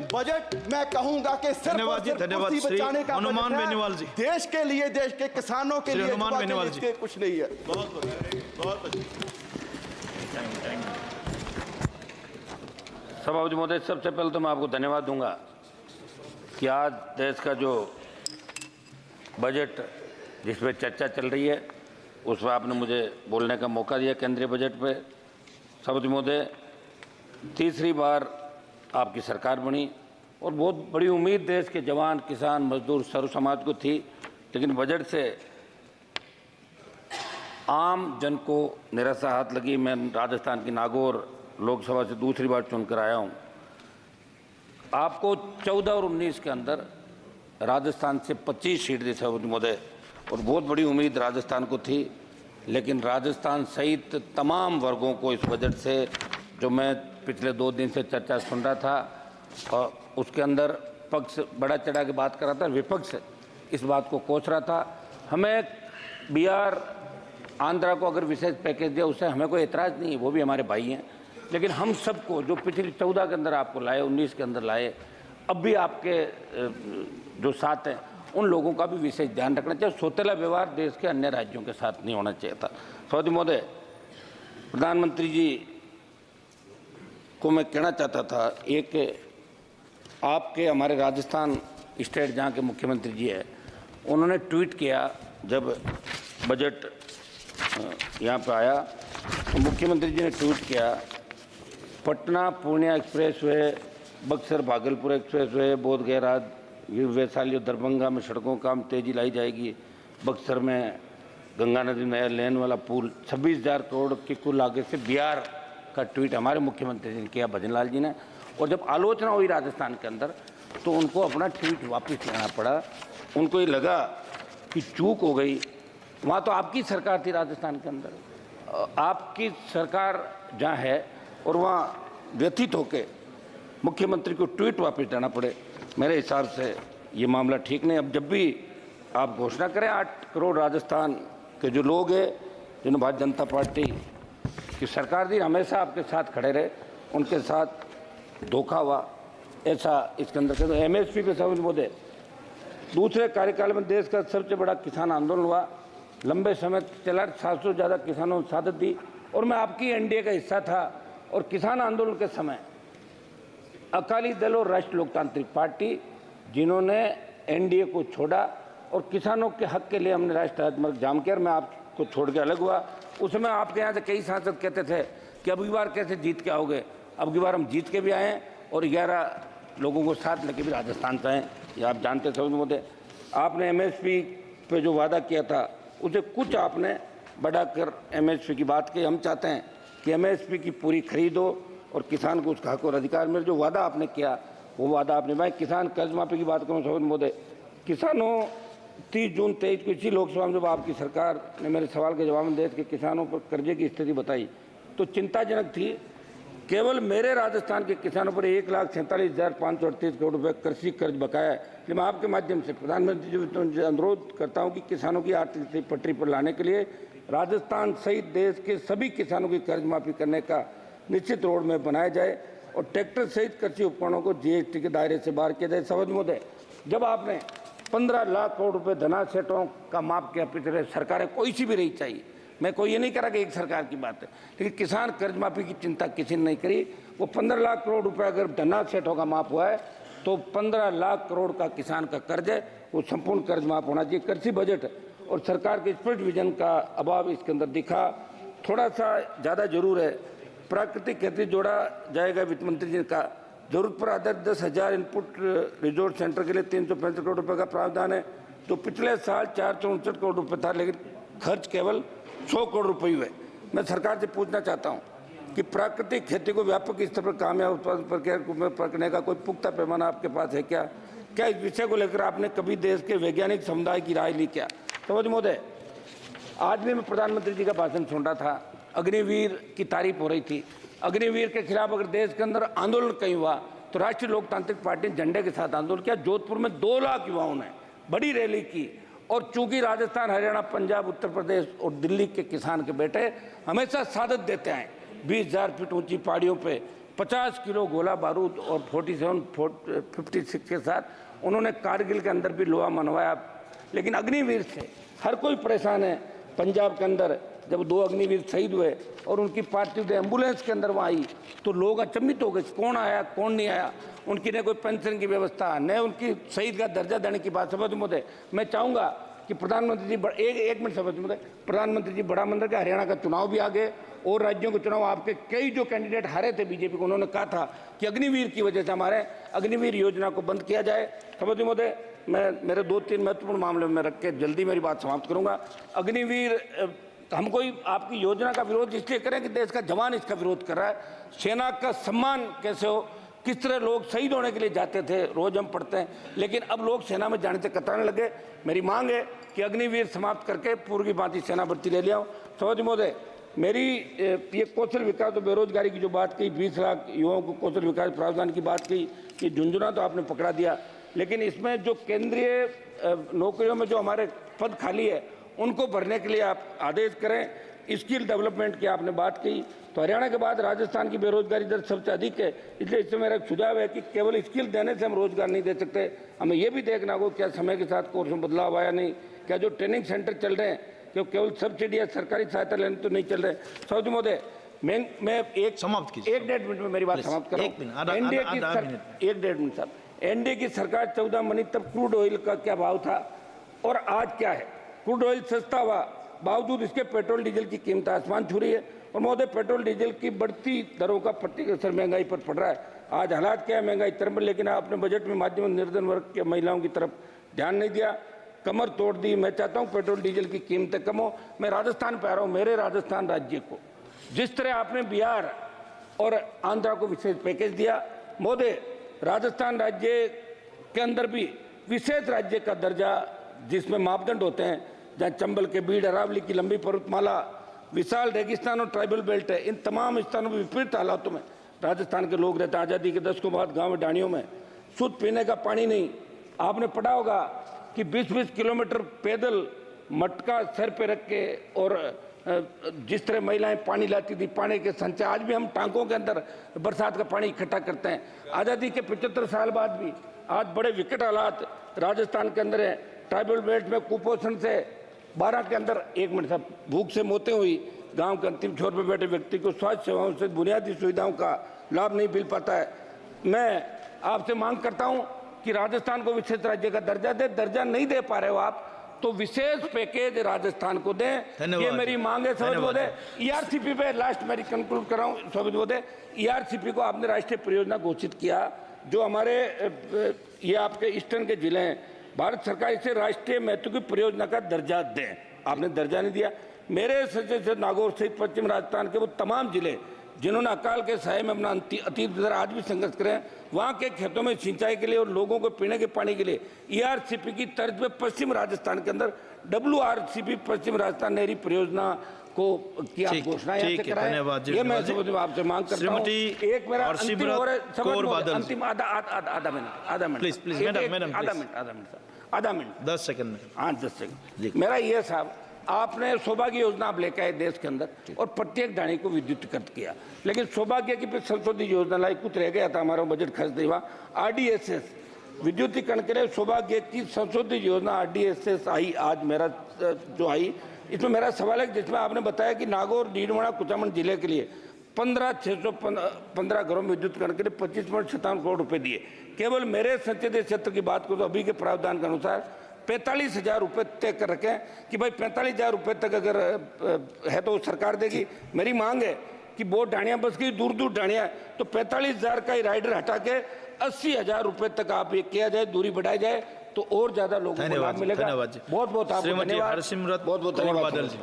Budget मैं कहूंगा कि सिर्फ और सिर्फ कुर्सी बचाने का हनुमान बजट है। बेनीवाल जी, देश के लिए, देश के किसानों के लिए, हनुमान बेनीवाल जी, कुछ नहीं है। बहुत सभापति महोदय, सबसे पहले तो मैं आपको धन्यवाद दूंगा कि आज देश का जो बजट जिस पे चर्चा चल रही है उस पर आपने मुझे बोलने का मौका दिया केंद्रीय बजट पे। सभापति महोदय, तीसरी बार आपकी सरकार बनी और बहुत बड़ी उम्मीद देश के जवान, किसान, मजदूर, सर्व समाज को थी, लेकिन बजट से आम जन को निराशा हाथ लगी। मैं राजस्थान की नागौर लोकसभा से दूसरी बार चुनकर आया हूं। आपको 14 और 19 के अंदर राजस्थान से 25 सीट दी सभापति महोदय, और बहुत बड़ी उम्मीद राजस्थान को थी, लेकिन राजस्थान सहित तमाम वर्गों को इस बजट से, जो मैं पिछले 2 दिन से चर्चा सुन रहा था, और उसके अंदर पक्ष बड़ा चढ़ा के बात कर रहा था, विपक्ष इस बात को कोस रहा था। हमें बिहार, आंध्रा को अगर विशेष पैकेज दिया उससे हमें कोई एतराज़ नहीं है, वो भी हमारे भाई हैं, लेकिन हम सबको जो पिछली 14 के अंदर आपको लाए, 19 के अंदर लाए, अब भी आपके जो साथ हैं उन लोगों का भी विशेष ध्यान रखना चाहिए। सौतेला व्यवहार देश के अन्य राज्यों के साथ नहीं होना चाहिए था। सभापति महोदय, प्रधानमंत्री जी को मैं कहना चाहता था, एक आपके हमारे राजस्थान स्टेट जहाँ के मुख्यमंत्री जी है, उन्होंने ट्वीट किया जब बजट यहाँ पे आया, तो मुख्यमंत्री जी ने ट्वीट किया, Patna Purnia expressway, Buxar Bhagalpur expressway, Bodhgaya Vaishali और दरभंगा में सड़कों का काम तेजी लाई जाएगी, बक्सर में गंगा नदी नया लेन वाला पुल, 26,000 करोड़ की कुल लागत से बिहार का ट्वीट हमारे मुख्यमंत्री जी ने किया, भजन लाल जी ने। और जब आलोचना हुई राजस्थान के अंदर तो उनको अपना ट्वीट वापस लेना पड़ा। उनको ये लगा कि चूक हो गई। वहाँ तो आपकी सरकार थी राजस्थान के अंदर, आपकी सरकार जहाँ है, और वहाँ व्यथित होकर मुख्यमंत्री को ट्वीट वापस देना पड़े, मेरे हिसाब से ये मामला ठीक नहीं। अब जब भी आप घोषणा करें 8 करोड़ राजस्थान के जो लोग हैं जिन्होंने भारतीय जनता पार्टी की सरकार दी, हमेशा आपके साथ खड़े रहे, उनके साथ धोखा हुआ, ऐसा इसके अंदर कहते। MSP पे समझ महोदय, दूसरे कार्यकाल में देश का सबसे बड़ा किसान आंदोलन हुआ, लंबे समय चला, 700 ज़्यादा किसानों ने शहादत दी, और मैं आपकी NDA का हिस्सा था। और किसान आंदोलन के समय अकाली दल और राष्ट्रीय लोकतांत्रिक पार्टी, जिन्होंने NDA को छोड़ा और किसानों के हक के लिए हमने राष्ट्रीय राजमार्ग जाम किया, मैं आपको छोड़ के अलग हुआ। उस समय आपके यहाँ से कई सांसद कहते थे कि अब की बार कैसे जीत के आओगे। अब की बार हम जीत के भी आए हैं और 11 लोगों को साथ लेके भी राजस्थान से आए, ये आप जानते थे महोदय। आपने MSP पे जो वादा किया था उसे कुछ आपने बढ़ाकर MSP की बात की। हम चाहते हैं कि MSP की पूरी खरीद हो और किसान को उसका हक और अधिकार मिले। जो वादा आपने किया वो वादा आपने, मैं किसान कर्ज माफी की बात करूँ सभापति महोदय, किसानों 30 जून 23 को इसी लोकसभा में जब आपकी सरकार ने मेरे सवाल के जवाब में देश के किसानों पर कर्जे की स्थिति बताई तो चिंताजनक थी। केवल मेरे राजस्थान के किसानों पर 1,47,538 करोड़ रुपये कृषि कर्ज बकाया है। इसलिए मैं आपके माध्यम से प्रधानमंत्री जी से अनुरोध करता हूं कि किसानों की आर्थिक स्थिति पटरी पर लाने के लिए राजस्थान सहित देश के सभी किसानों की कर्ज माफी करने का निश्चित रोड मैप बनाया जाए और ट्रैक्टर सहित कृषि उपकरणों को GST के दायरे से बाहर किया जाए। सभापति महोदय, जब आपने 15 लाख करोड़ रुपये धनासेठों का माफ किया, पिछले सरकारें कोई सी भी रही चाहिए, मैं कोई ये नहीं कह रहा कि एक सरकार की बात है, लेकिन किसान कर्ज माफी की चिंता किसी ने नहीं करी। वो 15 लाख करोड़ रुपए अगर धनासेठों का माफ हुआ है तो 15 लाख करोड़ का किसान का कर्ज है, वो संपूर्ण कर्ज माफ होना चाहिए। कृषि बजट और सरकार के स्पष्ट विजन का अभाव इसके अंदर दिखा। थोड़ा सा ज़्यादा जरूर है, प्राकृतिक खेती जोड़ा जाएगा, वित्त मंत्री जी का जरूरत पर आधारित 10,000 इनपुट रिजोर्ट सेंटर के लिए 365 करोड़ रुपए का प्रावधान है। तो पिछले साल 459 करोड़ रुपए था, लेकिन खर्च केवल 100 करोड़ रुपए हुए। मैं सरकार से पूछना चाहता हूं कि प्राकृतिक खेती को व्यापक स्तर पर कामयाब उत्पादन प्रक्रिया करने का कोई पुख्ता पैमाना आपके पास है क्या? क्या इस विषय को लेकर आपने कभी देश के वैज्ञानिक समुदाय की राय ली क्या? सभापति महोदय, आज भी मैं प्रधानमंत्री जी का भाषण सुन रहा था, अग्निवीर की तारीफ हो रही थी। अग्निवीर के खिलाफ अगर देश के अंदर आंदोलन कहीं हुआ तो राष्ट्रीय लोकतांत्रिक पार्टी ने झंडे के साथ आंदोलन किया। जोधपुर में 2 लाख युवाओं ने बड़ी रैली की। और चूंकि राजस्थान, हरियाणा, पंजाब, उत्तर प्रदेश और दिल्ली के किसान के बेटे हमेशा शहादत देते हैं 20,000 फीट ऊंची पहाड़ियों पे 50 किलो गोला बारूद और 56 के साथ उन्होंने कारगिल के अंदर भी लोहा मनवाया। लेकिन अग्निवीर से हर कोई परेशान है। पंजाब के अंदर जब 2 अग्निवीर शहीद हुए और उनकी पार्थिव एम्बुलेंस के अंदर वहाँ आई तो लोग अचंभित हो गए, कौन आया कौन नहीं आया। उनकी न कोई पेंशन की व्यवस्था, न उनकी शहीद का दर्जा देने की बात। सभापति महोदय, मैं चाहूँगा कि प्रधानमंत्री जी एक मिनट सभापति महोदय, प्रधानमंत्री जी बड़ा मंदिर का हरियाणा का चुनाव भी आ गए और राज्यों के चुनाव आपके कई जो कैंडिडेट हारे थे बीजेपी को, उन्होंने कहा था कि अग्निवीर की वजह से हमारे अग्निवीर योजना को बंद किया जाए। सभापति महोदय, मैं मेरे 2-3 महत्वपूर्ण मामले में रख के जल्दी मेरी बात समाप्त करूंगा। अग्निवीर हम कोई आपकी योजना का विरोध इसलिए करें कि देश का जवान इसका विरोध कर रहा है। सेना का सम्मान कैसे हो, किस तरह लोग शहीद होने के लिए जाते थे, रोज हम पढ़ते हैं, लेकिन अब लोग सेना में जाने से कतराने लगे। मेरी मांग है कि अग्निवीर समाप्त करके पूर्व की भांति सेना भर्ती ले लिया। सभापति महोदय, मेरी ये कौशल विकास और बेरोजगारी की जो बात कही, 20 लाख युवाओं को कौशल विकास प्रावधान की बात कही, ये झुंझुना तो आपने पकड़ा दिया, लेकिन इसमें जो केंद्रीय नौकरियों में जो हमारे पद खाली है उनको भरने के लिए आप आदेश करें। स्किल डेवलपमेंट की आपने बात की, तो हरियाणा के बाद राजस्थान की बेरोजगारी दर सबसे अधिक है। इसलिए इससे मेरा सुझाव है कि केवल स्किल देने से हम रोजगार नहीं दे सकते, हमें यह भी देखना होगा क्या समय के साथ कोर्स में बदलाव आया नहीं, क्या जो ट्रेनिंग सेंटर चल रहे हैं क्यों केवल सब्सिडी या सरकारी सहायता लेने तो नहीं चल रहे। सभापति महोदय, मैं एक समाप्त कीजिए, 1-1.5 मिनट में मेरी बात समाप्त करूँ। एनडीए की 1-1.5 मिनट साहब, एनडीए की सरकार 14 मनी तब क्रूड ऑयल का क्या भाव था और आज क्या है। क्रूड ऑयल सस्ता हुआ, बावजूद इसके पेट्रोल डीजल की कीमत आसमान छू रही है। और महोदय, पेट्रोल डीजल की बढ़ती दरों का प्रत्यक्ष असर महंगाई पर पड़ रहा है। आज हालात क्या है, महंगाई तरफ, लेकिन आपने बजट में माध्यम निर्धन वर्ग के महिलाओं की तरफ ध्यान नहीं दिया, कमर तोड़ दी। मैं चाहता हूं पेट्रोल डीजल की कीमतें कम हो। मैं राजस्थान पे आ रहा हूं, मेरे राजस्थान राज्य को जिस तरह आपने बिहार और आंध्रा को विशेष पैकेज दिया, महोदय राजस्थान राज्य के अंदर भी विशेष राज्य का दर्जा, जिसमें मापदंड होते हैं, जहाँ चंबल के बीड़, अरावली की लंबी पर्वतमाला, विशाल रेगिस्तान और ट्राइबल बेल्ट है, इन तमाम स्थानों में विपरीत हालातों में राजस्थान के लोग रहते हैं। आज़ादी के 10 को बाद गाँव में डाणियों में शुद्ध पीने का पानी नहीं। आपने पढ़ा होगा कि 20-20 किलोमीटर पैदल मटका सर पे रख के और जिस तरह महिलाएं पानी लाती थी, पानी के संचय, आज भी हम टांकों के अंदर बरसात का पानी इकट्ठा करते हैं। आज़ादी के 75 साल बाद भी आज बड़े विकट हालात राजस्थान के अंदर है। ट्राइबल बेल्ट में कुपोषण से 12 के अंदर 1 मिनट साहब, भूख से मौतें हुई। गांव के अंतिम छोर पर बैठे व्यक्ति को स्वास्थ्य सेवाओं से बुनियादी सुविधाओं का लाभ नहीं मिल पाता है। मैं आपसे मांग करता हूं कि राजस्थान को विशेष राज्य का दर्जा दे। दर्जा नहीं दे पा रहे हो आप, तो विशेष पैकेज राजस्थान को दें, ये मेरी मांग है। सभापति महोदय, ईआरसीपी पे लास्ट मेरी कंक्लूड कर रहा हूं। सभापति महोदय, ईआरसीपी को आपने राष्ट्रीय परियोजना घोषित किया, जो हमारे ये आपके ईस्टर्न के जिले हैं, भारत सरकार इसे राष्ट्रीय महत्व की परियोजना का दर्जा दें। आपने दर्जा नहीं दिया। मेरे से नागौर सहित पश्चिम राजस्थान के वो तमाम जिले जिन्होंने अकाल के साये में अपना अतीत गुजरा, आज भी संघर्ष करें, वहाँ के खेतों में सिंचाई के लिए और लोगों को पीने के पानी के लिए ईआरसीपी की तर्ज पे पश्चिम राजस्थान के अंदर WRCP पश्चिम राजस्थान नहरी परियोजना को की आप घोषणा यहाँ से कराएं। ये मैं आपसे मांग करता हूँ। एक मेरा अंतिम आधा मिनट 10 सेकंड में। हाँ 10 सेकंड। मेरा ये साहब, आपने सौभाग्य योजना आप लेकर आए देश के अंदर और प्रत्येक ढाणी को विद्युतीकृत किया, लेकिन सौभाग्य की फिर संशोधित योजना लाई, कुछ रह गया था, हमारा बजट खर्च नहीं हुआ। RDSS विद्युतीकरण के लिए सौभाग्य की संशोधित योजना RDSS आई, आज मेरा जो आई, इसमें मेरा सवाल है, जिसमें आपने बताया कि नागौर, डीडवाड़ा, कुचामन जिले के लिए 15,615 घरों में विद्युतीकरण के लिए 25.57 करोड़ रुपए दिए। केवल मेरे संसदीय क्षेत्र की बात करो तो अभी के प्रावधान के अनुसार 45,000 रुपये तय कर रखे कि भाई 45,000 रुपये तक अगर है तो सरकार देगी। मेरी मांग है कि बहुत ढाणियाँ बस गई, दूर दूर ढाणियाँ, तो 45,000 का ही राइडर हटा के 80,000 रुपये तक आप ये किया जाए, दूरी बढ़ाई जाए, तो और ज्यादा लोगों को लाभ मिलेगा। बहुत बहुत आपको धन्यवाद। हरसिमरत बहुत बहुत कौर धन्यवाद। बादल जी।